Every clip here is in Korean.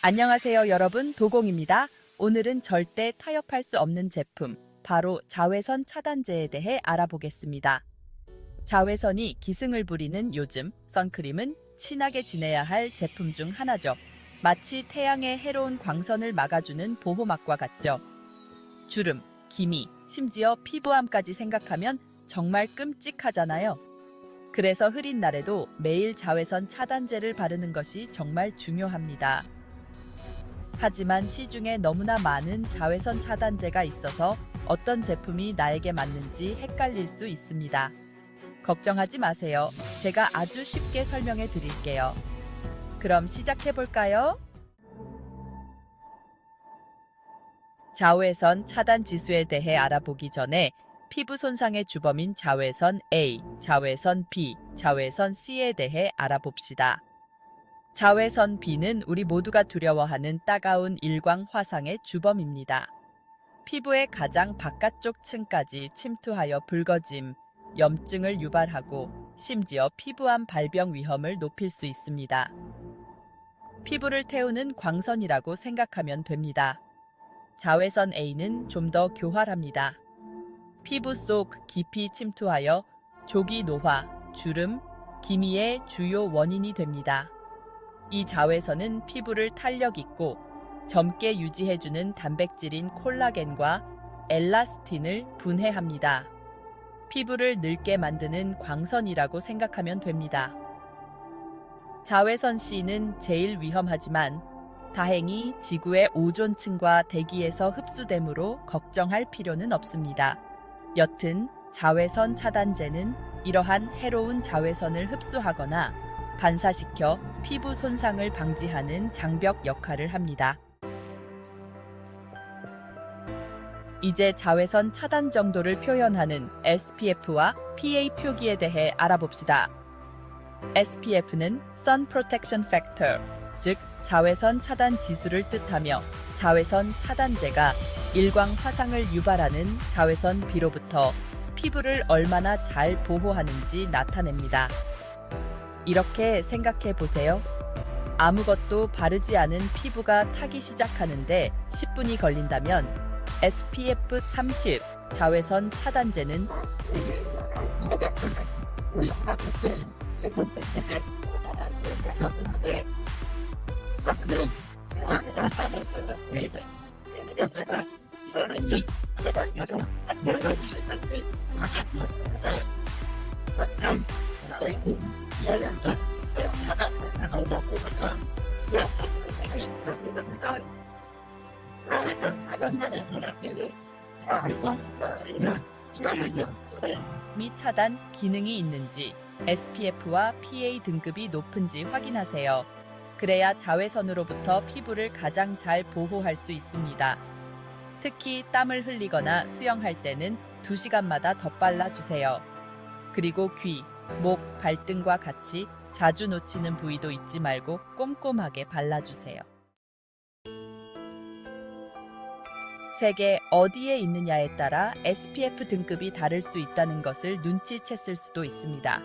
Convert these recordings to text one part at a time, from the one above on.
안녕하세요 여러분, 도공입니다. 오늘은 절대 타협할 수 없는 제품, 바로 자외선 차단제에 대해 알아보겠습니다. 자외선이 기승을 부리는 요즘, 선크림은 친하게 지내야 할 제품 중 하나죠. 마치 태양의 해로운 광선을 막아주는 보호막과 같죠. 주름, 기미, 심지어 피부암까지 생각하면 정말 끔찍하잖아요. 그래서 흐린 날에도 매일 자외선 차단제를 바르는 것이 정말 중요합니다. 하지만 시중에 너무나 많은 자외선 차단제가 있어서 어떤 제품이 나에게 맞는지 헷갈릴 수 있습니다. 걱정하지 마세요. 제가 아주 쉽게 설명해 드릴게요. 그럼 시작해 볼까요? 자외선 차단 지수에 대해 알아보기 전에 피부 손상의 주범인 자외선 A, 자외선 B, 자외선 C에 대해 알아봅시다. 자외선 B는 우리 모두가 두려워하는 따가운 일광 화상의 주범입니다. 피부의 가장 바깥쪽 층까지 침투하여 붉어짐, 염증을 유발하고 심지어 피부암 발병 위험을 높일 수 있습니다. 피부를 태우는 광선이라고 생각하면 됩니다. 자외선 A는 좀 더 교활합니다. 피부 속 깊이 침투하여 조기 노화, 주름, 기미의 주요 원인이 됩니다. 이 자외선은 피부를 탄력 있고 젊게 유지해주는 단백질인 콜라겐과 엘라스틴을 분해합니다. 피부를 늙게 만드는 광선이라고 생각하면 됩니다. 자외선 C는 제일 위험하지만 다행히 지구의 오존층과 대기에서 흡수되므로 걱정할 필요는 없습니다. 여튼 자외선 차단제는 이러한 해로운 자외선을 흡수하거나 반사시켜 피부 손상을 방지하는 장벽 역할을 합니다. 이제 자외선 차단 정도를 표현하는 SPF와 PA 표기에 대해 알아봅시다. SPF는 Sun Protection Factor, 즉 자외선 차단 지수를 뜻하며 자외선 차단제가 일광 화상을 유발하는 자외선 B로부터 피부를 얼마나 잘 보호하는지 나타냅니다. 이렇게 생각해 보세요. 아무것도 바르지 않은 피부가 타기 시작하는데 10분이 걸린다면 SPF 30 자외선 차단제는 미차단 기능이 있는지 SPF와 PA 등급이 높은지 확인하세요. 그래야 자외선으로부터 피부를 가장 잘 보호할 수 있습니다. 특히 땀을 흘리거나 수영할 때는 2시간마다 덧발라 주세요. 그리고 귀, 목, 발등과 같이 자주 놓치는 부위도 잊지 말고 꼼꼼하게 발라주세요. 색에 어디에 있느냐에 따라 SPF 등급이 다를 수 있다는 것을 눈치챘을 수도 있습니다.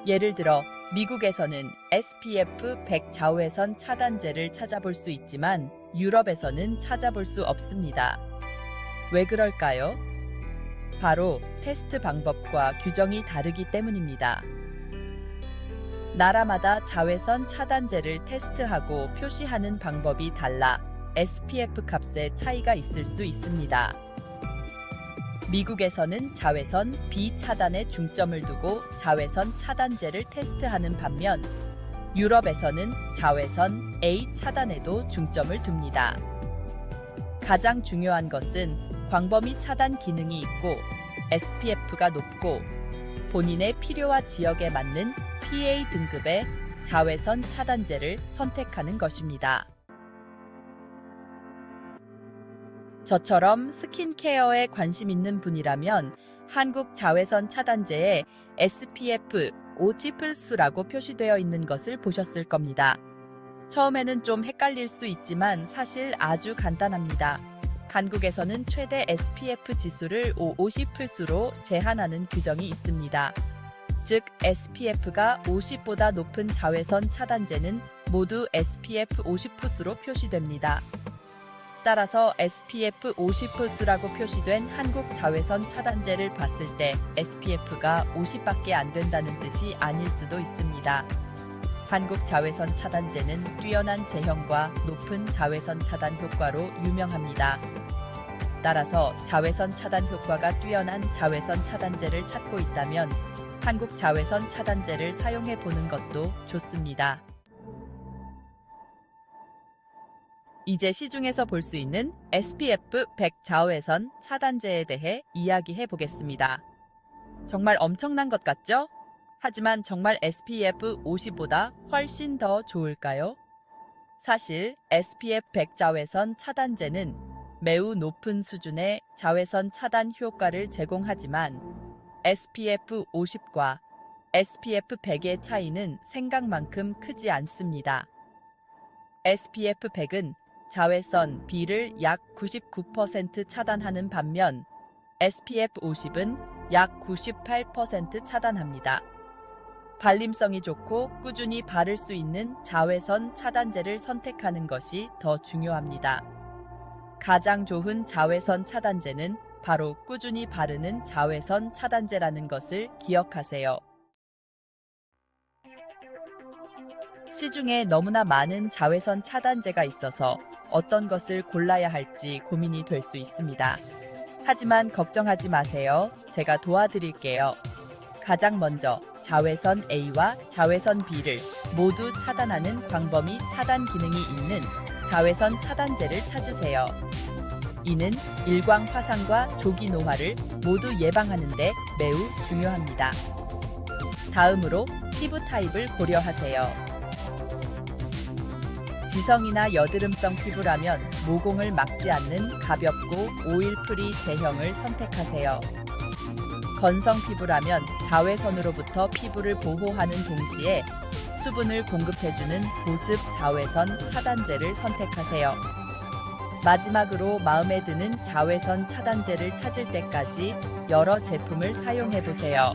예를 들어 미국에서는 SPF 100 자외선 차단제를 찾아볼 수 있지만 유럽에서는 찾아볼 수 없습니다. 왜 그럴까요? 바로 테스트 방법과 규정이 다르기 때문입니다. 나라마다 자외선 차단제를 테스트하고 표시하는 방법이 달라 SPF 값에 차이가 있을 수 있습니다. 미국에서는 자외선 B 차단에 중점을 두고 자외선 차단제를 테스트하는 반면 유럽에서는 자외선 A 차단에도 중점을 둡니다. 가장 중요한 것은 광범위 차단 기능이 있고 SPF가 높고 본인의 필요와 지역에 맞는 PA 등급의 자외선 차단제를 선택하는 것입니다. 저처럼 스킨케어에 관심 있는 분이라면 한국 자외선 차단제에 SPF 5+라고 표시되어 있는 것을 보셨을 겁니다. 처음에는 좀 헷갈릴 수 있지만 사실 아주 간단합니다. 한국에서는 최대 SPF 지수를 50+로 제한하는 규정이 있습니다. 즉 SPF가 50보다 높은 자외선 차단제는 모두 SPF 50+로 표시됩니다. 따라서 SPF 50+라고 표시된 한국 자외선 차단제를 봤을 때 SPF가 50밖에 안 된다는 뜻이 아닐 수도 있습니다. 한국 자외선 차단제는 뛰어난 제형과 높은 자외선 차단 효과로 유명합니다. 따라서 자외선 차단 효과가 뛰어난 자외선 차단제를 찾고 있다면 한국 자외선 차단제를 사용해 보는 것도 좋습니다. 이제 시중에서 볼 수 있는 SPF 100 자외선 차단제에 대해 이야기해 보겠습니다. 정말 엄청난 것 같죠? 하지만 정말 SPF 50보다 훨씬 더 좋을까요? 사실 SPF 100 자외선 차단제는 매우 높은 수준의 자외선 차단 효과를 제공하지만 SPF 50과 SPF 100의 차이는 생각만큼 크지 않습니다. SPF 100은 자외선 B를 약 99% 차단하는 반면 SPF 50은 약 98% 차단합니다. 발림성이 좋고 꾸준히 바를 수 있는 자외선 차단제를 선택하는 것이 더 중요합니다. 가장 좋은 자외선 차단제는 바로 꾸준히 바르는 자외선 차단제라는 것을 기억하세요. 시중에 너무나 많은 자외선 차단제가 있어서 어떤 것을 골라야 할지 고민이 될 수 있습니다. 하지만 걱정하지 마세요. 제가 도와드릴게요. 가장 먼저 자외선 A와 자외선 B를 모두 차단하는 광범위 차단 기능이 있는 자외선 차단제를 찾으세요. 이는 일광 화상과 조기 노화를 모두 예방하는 데 매우 중요합니다. 다음으로 피부 타입을 고려하세요. 지성이나 여드름성 피부라면 모공을 막지 않는 가볍고 오일 프리 제형을 선택하세요. 건성 피부라면 자외선으로부터 피부를 보호하는 동시에 수분을 공급해주는 보습 자외선 차단제를 선택하세요. 마지막으로 마음에 드는 자외선 차단제를 찾을 때까지 여러 제품을 사용해보세요.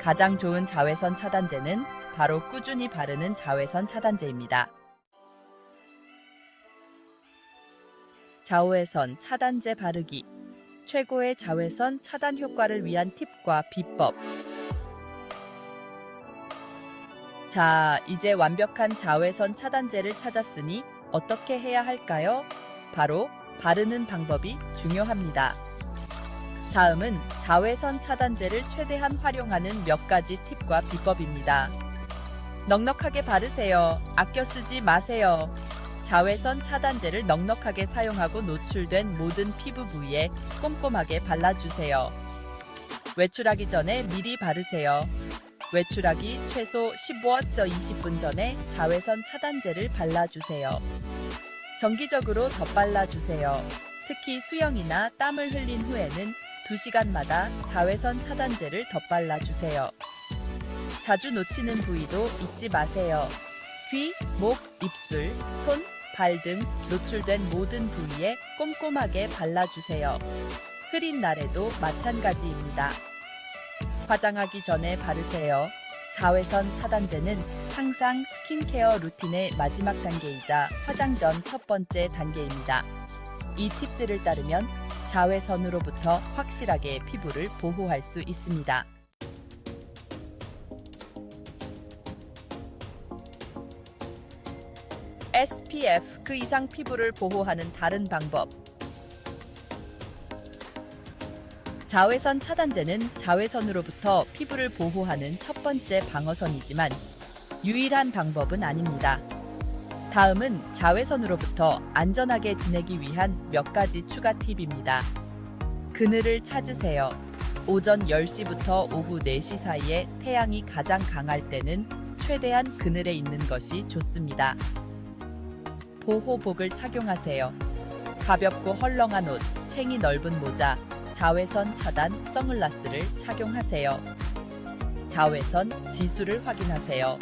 가장 좋은 자외선 차단제는 바로 꾸준히 바르는 자외선 차단제입니다. 자외선 차단제 바르기. 최고의 자외선 차단 효과를 위한 팁과 비법. 자, 이제 완벽한 자외선 차단제를 찾았으니 어떻게 해야 할까요? 바로 바르는 방법이 중요합니다. 다음은 자외선 차단제를 최대한 활용하는 몇 가지 팁과 비법입니다. 넉넉하게 바르세요. 아껴 쓰지 마세요. 자외선 차단제를 넉넉하게 사용하고 노출된 모든 피부 부위에 꼼꼼하게 발라주세요. 외출하기 전에 미리 바르세요. 외출하기 최소 15에서 20분 전에 자외선 차단제를 발라주세요. 정기적으로 덧발라주세요. 특히 수영이나 땀을 흘린 후에는 2시간마다 자외선 차단제를 덧발라주세요. 자주 놓치는 부위도 잊지 마세요. 귀, 목, 입술, 손, 발 등 노출된 모든 부위에 꼼꼼하게 발라주세요. 흐린 날에도 마찬가지입니다. 화장하기 전에 바르세요. 자외선 차단제는 항상 스킨케어 루틴의 마지막 단계이자 화장 전 첫 번째 단계입니다. 이 팁들을 따르면 자외선으로부터 확실하게 피부를 보호할 수 있습니다. SPF 그 이상 피부를 보호하는 다른 방법. 자외선 차단제는 자외선으로부터 피부를 보호하는 첫 번째 방어선이지만 유일한 방법은 아닙니다. 다음은 자외선으로부터 안전하게 지내기 위한 몇 가지 추가 팁입니다. 그늘을 찾으세요. 오전 10시부터 오후 4시 사이에 태양이 가장 강할 때는 최대한 그늘에 있는 것이 좋습니다. 보호복을 착용하세요. 가볍고 헐렁한 옷, 챙이 넓은 모자, 자외선 차단 선글라스를 착용하세요. 자외선 지수를 확인하세요.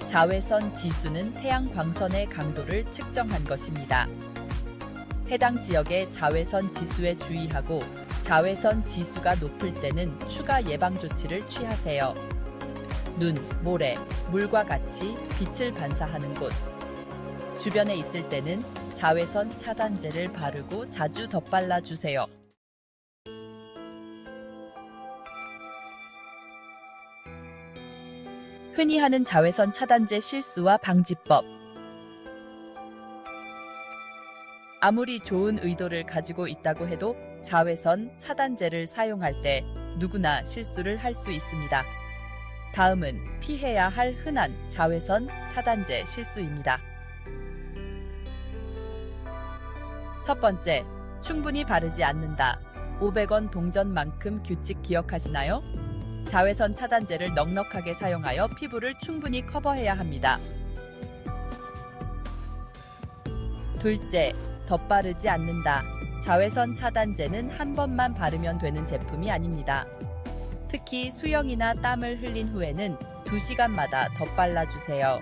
자외선 지수는 태양 광선의 강도를 측정한 것입니다. 해당 지역의 자외선 지수에 주의하고 자외선 지수가 높을 때는 추가 예방 조치를 취하세요. 눈, 모래, 물과 같이 빛을 반사하는 곳. 주변에 있을 때는 자외선 차단제를 바르고 자주 덧발라 주세요. 흔히 하는 자외선 차단제 실수와 방지법. 아무리 좋은 의도를 가지고 있다고 해도 자외선 차단제를 사용할 때 누구나 실수를 할 수 있습니다. 다음은 피해야 할 흔한 자외선 차단제 실수입니다. 첫 번째, 충분히 바르지 않는다. 500원 동전만큼 규칙 기억하시나요? 자외선 차단제를 넉넉하게 사용하여 피부를 충분히 커버해야 합니다. 둘째, 덧바르지 않는다. 자외선 차단제는 한 번만 바르면 되는 제품이 아닙니다. 특히 수영이나 땀을 흘린 후에는 2시간마다 덧발라주세요.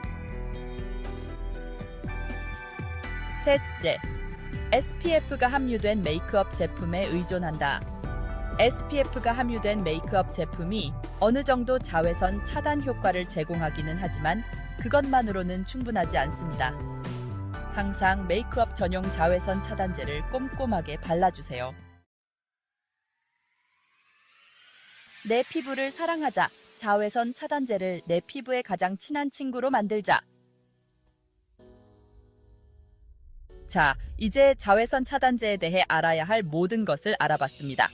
셋째, SPF가 함유된 메이크업 제품에 의존한다. SPF가 함유된 메이크업 제품이 어느 정도 자외선 차단 효과를 제공하기는 하지만 그것만으로는 충분하지 않습니다. 항상 메이크업 전용 자외선 차단제를 꼼꼼하게 발라주세요. 내 피부를 사랑하자. 자외선 차단제를 내 피부에 가장 친한 친구로 만들자. 자, 이제 자외선 차단제에 대해 알아야 할 모든 것을 알아봤습니다.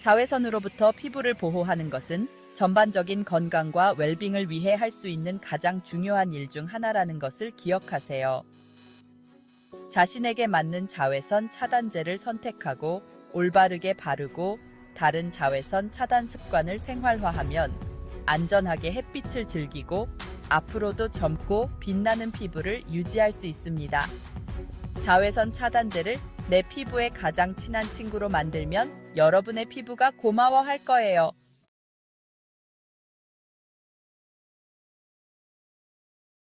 자외선으로부터 피부를 보호하는 것은 전반적인 건강과 웰빙을 위해 할 수 있는 가장 중요한 일 중 하나라는 것을 기억하세요. 자신에게 맞는 자외선 차단제를 선택하고 올바르게 바르고 다른 자외선 차단 습관을 생활화하면 안전하게 햇빛을 즐기고 앞으로도 젊고 빛나는 피부를 유지할 수 있습니다. 자외선 차단제를 내 피부에 가장 친한 친구로 만들면 여러분의 피부가 고마워할 거예요.